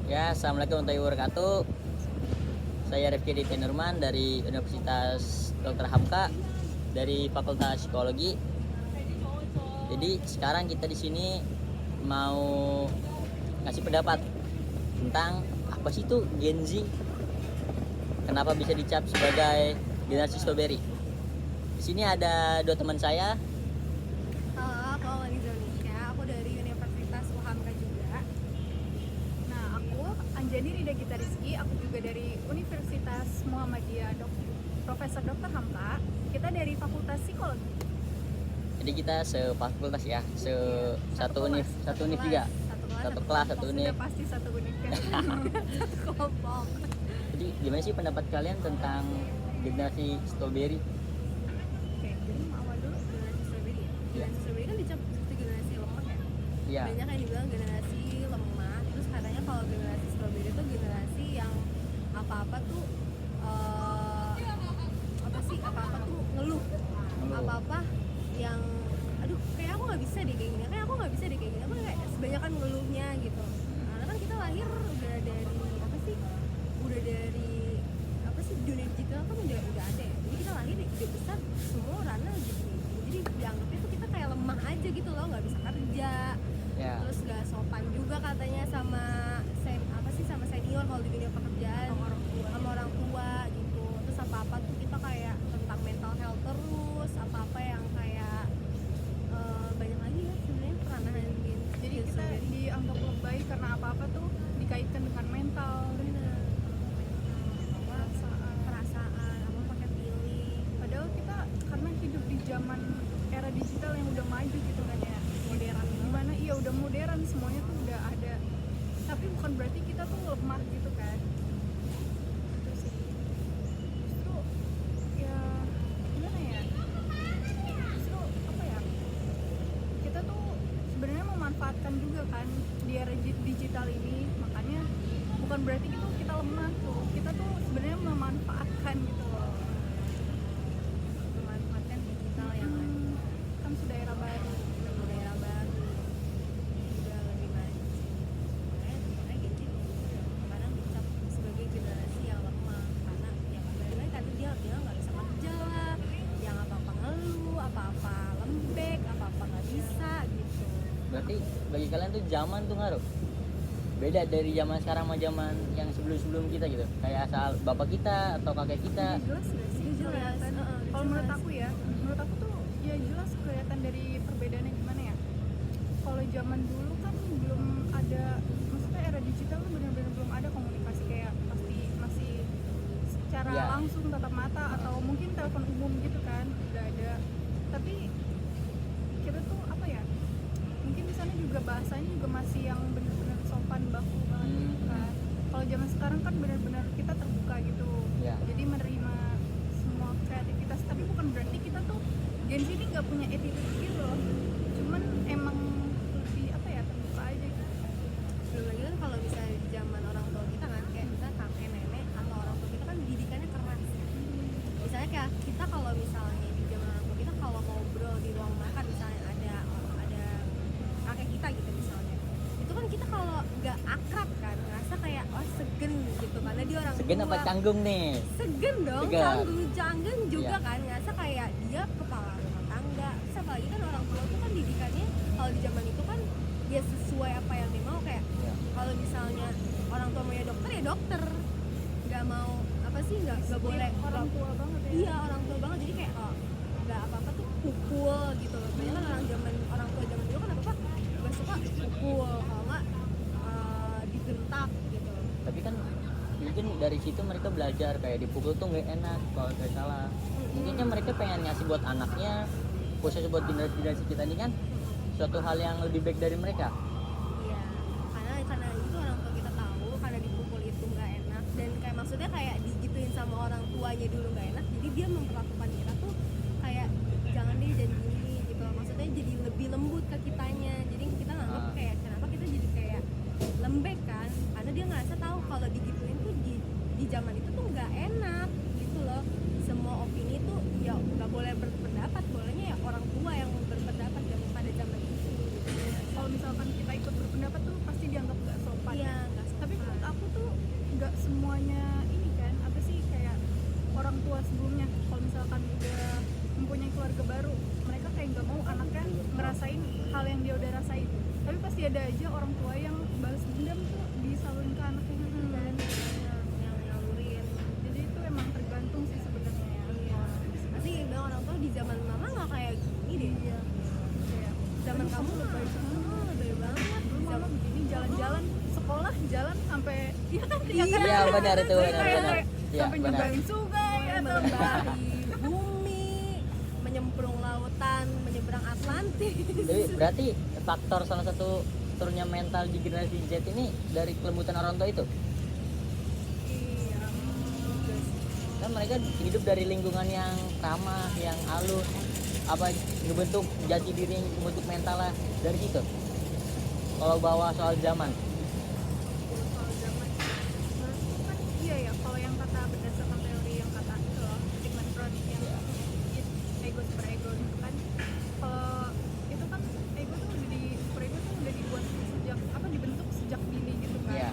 Ya, assalamualaikum warahmatullahi wabarakatuh. Saya Rifki Ditya Nurman dari Universitas Dr. Hamka dari Fakultas Psikologi. Jadi sekarang kita di sini mau ngasih pendapat tentang apa sih itu Gen Z. Kenapa bisa dicap sebagai generasi strawberry? Di sini ada dua teman saya. Halo, aku Awaliza Indonesia. Aku dari Universitas UHAMKA juga. Nah, aku Anjani Rida Gita Rizky. Aku juga dari Universitas Muhammadiyah Profesor Dr. Hamka. Kita dari Fakultas Psikologi. Jadi kita sefakultas ya, satu univ juga. Satu kelas, satu univ. Sudah pasti satu univ kan. Satu kelompok. Jadi gimana sih pendapat kalian tentang generasi strawberry? Oke, jadi awal dulu generasi strawberry ya. Generasi strawberry kan dicap seperti generasi lemah ya. Iya. Banyak yang dibilang generasi lemah. Terus katanya kalau generasi strawberry itu generasi yang apa-apa tuh apa-apa tuh ngeluh. Apa-apa yang aduh kayak aku nggak bisa deh kayak gini, kayak aku nggak bisa deh kayak gini, apa kayak sebanyakan ngeluhnya gitu. Karena kan kita lahir udah dari dunia digital kan udah ada ya. Jadi kita lahir udah besar semua ranah gitu. Jadi dianggapnya tuh kita kayak lemah aja gitu loh, nggak bisa kerja. Ya. Terus nggak sopan juga katanya sama sama senior kalau di dunia pekerjaan, sama orang tua gitu. Terus apa tuh kita kayak tentang mental health terus, apa yang kayak banyak lagi ya sebenarnya peranahan gitu. Jadi kita dianggap lebay karena apa-apa tuh dikaitkan dengan mental. Perasaan apa pakai feeling. Padahal kita karena hidup di zaman era digital yang udah maju gitu kan ya, modern. Gimana? Iya udah modern, semuanya tuh udah ada. Tapi bukan berarti kita tuh lemah gitu kan. Itu sih. Justru ya gimana ya? Justru apa ya? Kita tuh sebenarnya memanfaatkan juga kan di era digital ini. Makanya bukan berarti kita lemah tuh. Kita tuh sebenarnya memanfaatkan gitu loh. Memanfaatkan digital yang Kan sudah era baru. udah lebih maju sih. Makanya gitu kadang dicap sebagai generasi yang lemah karena ya balik karena dia nggak bisa kerja lah, yang apa ngeluh, apa lembek, apa nggak bisa gitu. Berarti bagi kalian tuh zaman tuh ngaruh. Beda dari zaman sekarang sama zaman yang sebelum kita gitu. Kayak asal bapak kita atau kakek kita. Jelas nggak sih Jelas. kelihatan? Kalau menurut aku tuh ya jelas kelihatan dari perbedaannya gimana ya. Kalau zaman dulu kan belum ada, maksudnya era digital kan benar-benar belum ada komunikasi kayak pasti masih secara Ya. langsung tatap mata atau mungkin telepon umum gitu kan udah ada. Tapi kita tuh apa ya? Mungkin di sana juga bahasanya juga masih yang benar-benar sopan baku banget gitu kan. Kalau zaman sekarang kan benar-benar kita terbuka gitu. Ya. Jadi menerima semua kreativitas, tapi bukan berarti kita tuh Gen Z ini nggak punya attitude gitu loh. Cuman emang lebih apa ya, terbuka aja gitu. Belum lagi kan kalau misalnya di zaman orang tua kita kan kayak misalnya kakek nenek atau orang tua kita kan didikannya keras. Misalnya kayak kita kalau misalnya di zaman orang tua kita kalau ngobrol di ruang makan misalnya ada kakek kita gitu misalnya, itu kan kita kalau nggak akrab kan ngerasa kayak segen gitu karena dia orang Segen tua. apa canggung nih? Segen dong, Segan. canggung juga Iya. kan ngerasa kayak dia kepala rumah tangga. Terus apalagi kan orang tua tuh kan didikannya kalau di zaman itu kan dia sesuai apa yang dia mau kayak Ya. kalau misalnya orang tua maunya dokter ya dokter, nggak mau apa sih nggak boleh Orang tua banget ya. iya orang tua banget jadi kayak nggak apa tuh pukul gitu loh. Banyak kan orang tua zaman dulu kan apa nggak suka pukul kalau nggak dibentak gitu. Tapi kan mungkin dari situ mereka belajar kayak dipukul tuh nggak enak kalau saya salah. Mungkinnya mereka pengen ngasih buat anaknya, khusus buat generasi kita ini kan suatu hal yang lebih baik dari mereka. Iya, karena itu orang tua kita tahu karena dipukul itu nggak enak dan kayak maksudnya kayak digituin sama orang tuanya dulu nggak enak, jadi dia memperlakukan kita tuh kayak jangan deh jadi gini gitu. Maksudnya jadi lebih lembut ke kitanya. Jadi kita nganggap kayak kenapa kita jadi kayak lembek kan? Karena dia ngerasa tahu kalau digituin tuh di zaman itu tuh nggak enak gitu loh. Semua opini tuh ya nggak boleh berpendapat, bolehnya ya orang tua yang berpendapat pada zaman itu. Gitu. Kalau misalkan kita ikut berpendapat tuh pasti dianggap nggak sopan. Iya, nggak sopan. Tapi menurut ada aja orang tua yang balas dendam tuh disalurin ke anaknya gitu kan. yang nyalurin. Jadi itu emang tergantung sih sebenarnya ya. Iya. Pasti bilang orang tua di zaman mama nggak kayak gini deh. Iya. Kayak, Zaman aduh, kamu lebay banget. lebih banget. Dulu mama begini jalan-jalan sekolah jalan sampai iya kan Iya benar itu benar. Iya sampai benar. nyebrang sungai atau Membari bumi, menyemplung lautan, menyeberang Atlantis. Jadi berarti faktor salah satu turunnya mental di generasi Z ini dari kelembutan orang tua itu. iya Kan mereka hidup dari lingkungan yang ramah, yang halus, apa ngebentuk jati diri, ngebentuk mental lah dari situ. Kalau bawa soal zaman, soal zaman menurutku kan iya ya kalau yang kata berdasarkan teori yang kata itu loh Sigmund Freud yang ego super ego itu kan kalau itu kan ego tuh super ego tuh udah dibuat sejak dibentuk sejak dini gitu kan. Iya.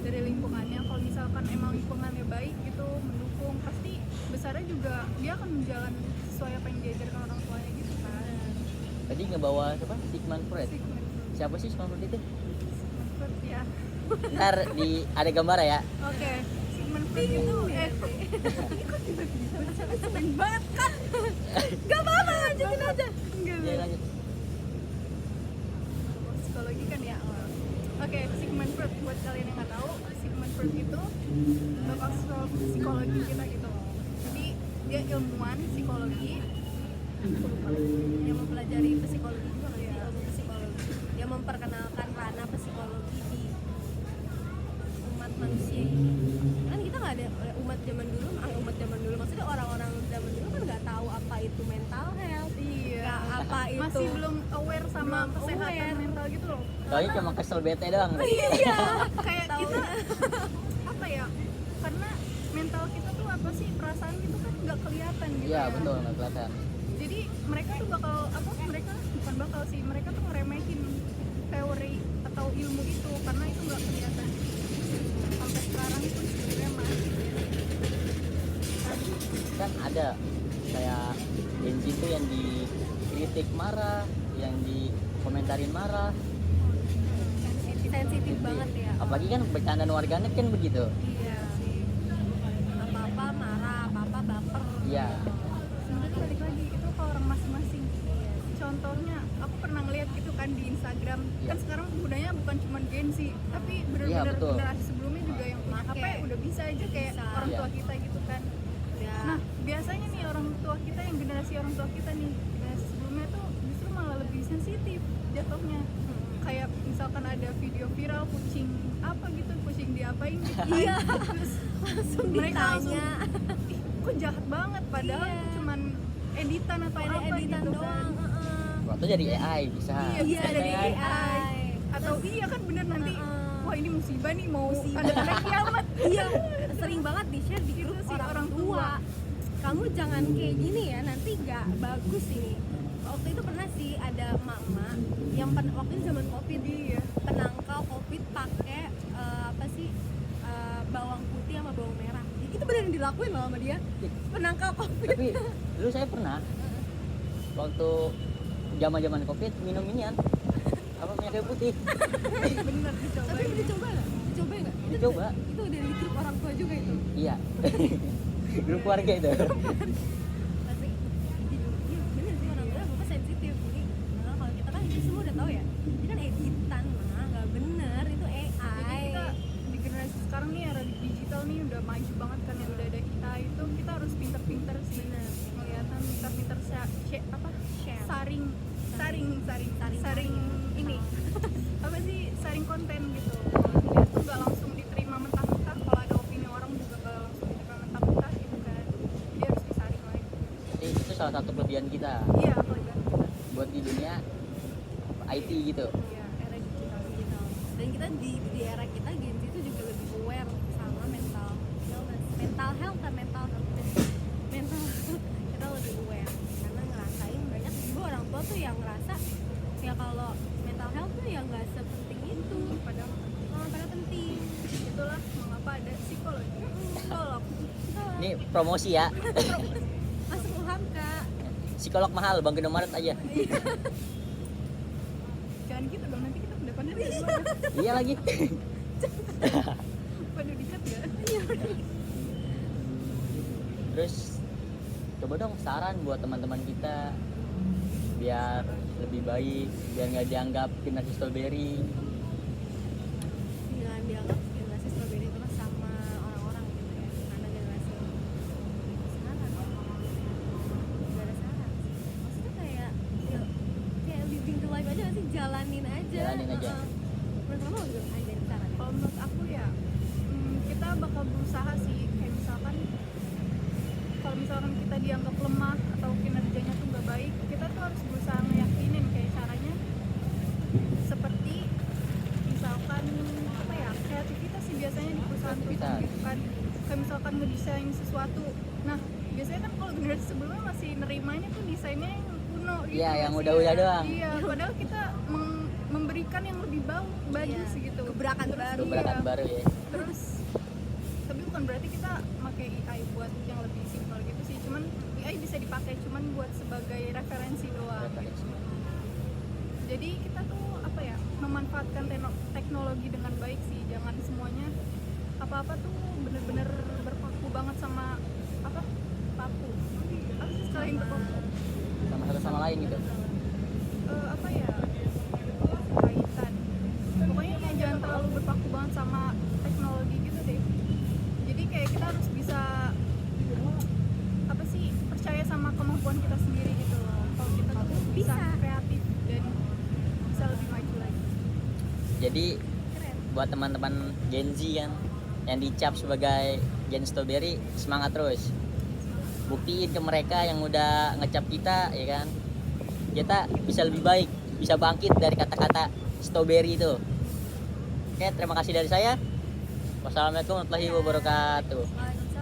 Dari lingkungannya kalau misalkan emang lingkungannya baik gitu mendukung pasti besarnya juga dia akan jalan sesuai apa yang diajarkan orang tuanya gitu kan. tadi ngebawa siapa? Sigmund Freud. Sigmund Freud. Siapa sih Sigmund Freud itu? Sigmund Freud ya. Ntar di ada gambar ya. Oke, Sigmund Freud itu ini kok tiba-tiba sering banget kan? Gak apa-apa, lanjutin aja. Enggak Ya, lanjut. psikologi kan ya. Oke, Sigmund Freud buat kalian yang nggak tahu, Sigmund Freud itu bapak psikologi kita gitu. Jadi dia ilmuwan psikologi. Aku lupa lagi. Yang mempelajari psikologi juga kan ya, ilmu psikologi. Yang memperkenalkan ranah psikologi di umat manusia ini. Kan kita nggak ada umat zaman dulu, maksudnya orang-orang zaman dulu kan nggak tahu apa itu mental health, Iya. nggak apa itu. Masih belum aware sama Belum kesehatan aware. mental gitu loh. Taunya cuma kesel bete doang. Iya. Kayak Tahu. kita apa ya? Karena mental kita tuh apa sih perasaan itu kan nggak kelihatan gitu. Iya ya. betul, nggak kelihatan. Jadi mereka tuh bakal mereka bukan bakal sih mereka tuh ngeremehin teori atau ilmu itu karena itu nggak kelihatan. Sampai sekarang itu sebenarnya masih Kan ada kayak Gen Z itu yang dikritik marah, yang dikomentarin marah. sensitif banget ya. Apalagi kan bercandaan warganet kan begitu. Iya sih. Apa-apa marah, apa-apa baper. Iya. sebenarnya balik lagi itu ke orang masing-masing. Contohnya aku pernah ngeliat gitu kan di Instagram Iya. kan sekarang penggunanya bukan cuma Gen Z tapi benar-benar betul. generasi sebelumnya juga yang Make. apa ya udah bisa aja kayak Bisa. orang Iya. tua kita gitu kan. Ya. Nah biasanya nih orang tua kita yang generasi orang tua kita nih generasi sebelumnya tuh justru malah lebih sensitif jatuhnya. Kayak misalkan ada video viral kucing apa gitu kucing diapain gitu kan. Iya. Terus langsung mereka langsung ditanya. ih kok jahat banget padahal Iya. itu cuman editan atau Pada apa editan gitu doang. kan. Waktu jadi AI bisa. Iya, Iya dari AI. AI. Atau iya kan bener nanti Heeh. wah ini musibah nih mau Musibah. ada tanda kiamat. Iya, sering banget di share di Gitu grup sih, orang, orang tua. tua. Kamu jangan kayak gini ya, nanti nggak bagus ini. Waktu itu pernah sih ada mama yang waktu itu zaman covid, Iya. penangkal covid pakai apa sih bawang putih sama bawang merah. Itu beneran dilakuin loh sama dia, penangkal covid. Tapi dulu saya pernah waktu zaman covid minum inian apa minyak kayu putih. Bener dicoba. Tapi dicoba nggak? Dicoba nggak? Dicoba. Itu dari grup orang tua juga itu. Iya. Grup keluarga itu. Pasti iya bener sih orang tua bapak sensitif. Jadi kalau kita kan itu semua udah tahu ya. Ini kan editan mah nggak bener itu Jadi AI. kita di generasi sekarang nih era digital nih udah maju banget kan ya udah ada AI itu kita harus pinter-pinter sih kelihatan pinter-pinter saring ini apa sih saring konten gitu dia tuh nggak langsung diterima mentah-mentah kalau ada opini orang juga nggak langsung diterima mentah-mentah gitu kan dia harus disaring lagi Jadi itu salah satu kelebihan kita iya kelebihan kita buat di dunia IT gitu. iya era digital Gitu. Dan kita di era kita Gen Z itu juga lebih aware sama mental health kan mental kita lebih aware karena ngerasain banyak juga orang tua tuh yang ngerasa ya kalau mental health tuh ya nggak sepenting itu padahal padahal penting. itulah mengapa ada psikologi psikolog Ini promosi ya. Masuk UHAM kak. Psikolog mahal, Bang Indomaret aja. jangan gitu dong nanti kita ke depan teleponnya dari mana? Iya lagi. Pada dikat ya? Terus coba dong saran buat teman-teman kita biar lebih baik, biar nggak dianggap generasi strawberry. Jangan dianggap generasi strawberry itu sama orang-orang gitu ya, karena generasi sekarang gak ada saran sih. Maksudnya kayak ya, kayak living the life aja gak sih, jalanin aja. Jalanin aja. Menurut kamu gimana ada saran? Kalau menurut aku ya, kita bakal berusaha sih. Kayak misalkan, kalau misalkan kita dianggap lemah atau kinerjanya tuh nggak baik, kita tuh harus berusaha ngeyakinin kayak caranya. Seperti misalkan apa ya, kreativitas sih biasanya di perusahaan Kreativitas. gitu kan. Kayak misalkan ngedesain sesuatu. Nah, biasanya kan kalau generasi sebelumnya masih nerimanya tuh desainnya yang kuno gitu. Iya, yang nggak sih? udah-udah doang. Iya, padahal kita memberikan yang lebih bagus Iya, gitu. gebrakan Terus, baru. Gebrakan iya. baru ya. Terus tapi bukan berarti kita pakai AI buat yang lebih simpel gitu sih, cuman AI bisa dipakai cuman buat sebagai referensi doang. Referensi. Jadi kita tuh apa ya, memanfaatkan teknologi dengan baik sih, jangan semuanya apa-apa tuh bener-bener berpaku banget sama apa, paku apa sih selain berpaku, Sama satu sama lain gitu. apa ya, kaitan, pokoknya ya jangan terlalu berpaku banget sama teknologi gitu deh. Jadi kayak kita harus bisa apa sih, percaya sama kemampuan kita sendiri gitu loh. Kalau kita tuh bisa Bisa. kreatif dan bisa lebih maju lagi. Jadi Keren. buat teman-teman Gen Z kan yang dicap sebagai Gen Strawberry, semangat terus. Buktiin ke mereka yang udah ngecap kita ya kan. Kita bisa lebih baik, bisa bangkit dari kata-kata strawberry itu. Oke, terima kasih dari saya. Wassalamualaikum warahmatullahi wabarakatuh. Waalaikumsalam.